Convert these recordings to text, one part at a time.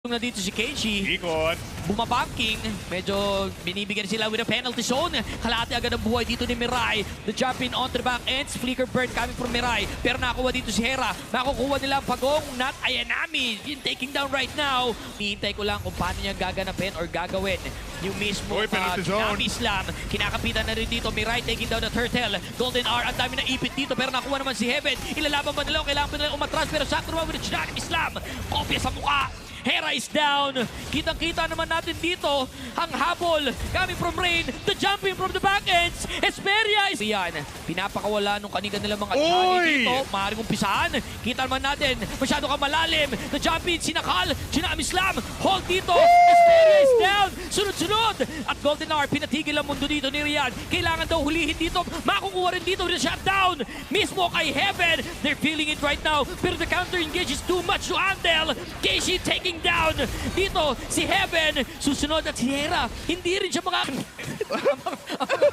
Na dito si Keishi, Ikot. bumabanking, medyo binibigyan sila with a penalty zone. Kalahati agad ang buhay dito ni Mirai. The jump in onto the back ends, flicker burn coming from Mirai. Pero nakuha dito si Hera. Nakukuha nila ang pagong, not Ayanami. Yung taking down right now. Hihintay ko lang kung paano niya gaganapin or gagawin. Yung mismo penalty zone. Nami Slam. Kinakapitan na rin dito. Mirai taking down the turtle. Golden R, ang dami na ipit dito. Pero nakuha naman si Heaven. Ilalaban ba nila o kailangan ba nila umatras? Pero sakto naman with the Nami Slam. Kopya sa mukha. Hera is down. Kitang-kita naman natin dito ang habol coming from Rain. The jumping from the back ends. Esperia is... Yan, pinapakawala nung kanina nila mga challenge dito. Maaaring umpisahan. Kita naman natin, masyado ka malalim. The jumping, sinakal, Nami Slam. Hold dito. Esperia is down. Sunod-sunod. At Golden R, pinatigil ang mundo dito ni Rian. Kailangan daw hulihin dito. Makukuha rin dito with the shutdown. Mismo kay Heaven. They're feeling it right now. Pero the counter engage is too much to handle. Keishi taking down dito si Heaven. Susunod at si Hera. Hindi rin siya ang mga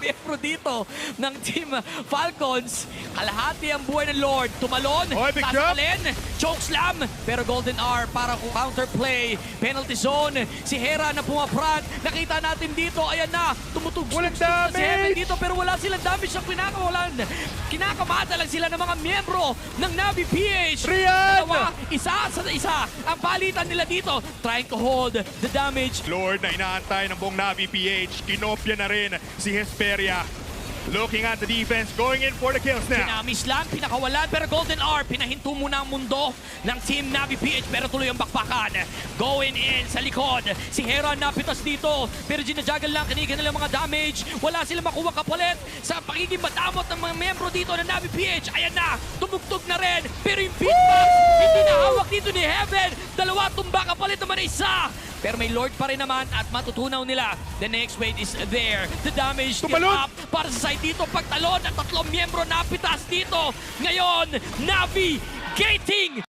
miyembro dito ng Team Falcons. Kalahati ang buhay ng Lord. Tumalon. Big jump. Sasalin. Choke slam. Pero Golden R para counterplay. Penalty zone. Si Hera na pumaprat. Nakita natin dito. Ayan na. Tumutugso Walang si Heaven damage. dito pero wala silang damage ang pinakawalan. Kinakamata lang sila ng mga miyembro ng Navi PH. Rian! Dalawa, isa sa isa. Ang palitan nila dito, trying to hold the damage. Lord na inaantay ng buong Navi PH. Kinopya na rin si Hesperia. Looking at the defense, going in for the kills now. Nami Slam, pinakawalan, pero Golden R, pinahinto muna ang mundo ng Team Navi PH, pero tuloy ang bakbakan. Going in sa likod. Si Hera napitas dito, pero ginajagal lang, kanigan nila mga damage. Wala sila makuha kapalit sa pagiging madamot ng mga membro dito ng Navi PH. Ayan na, tumugtog na rin, pero yung beatbox, hindi nahawak dito ni Heaven. Dalawa, tumba kapalit naman isa. Pero may Lord pa rin naman at matutunaw nila. The next wave is there. The damage is Tumalon! up para sa side dito. Pagtalon at tatlong miyembro napitas dito. Ngayon, Navi gating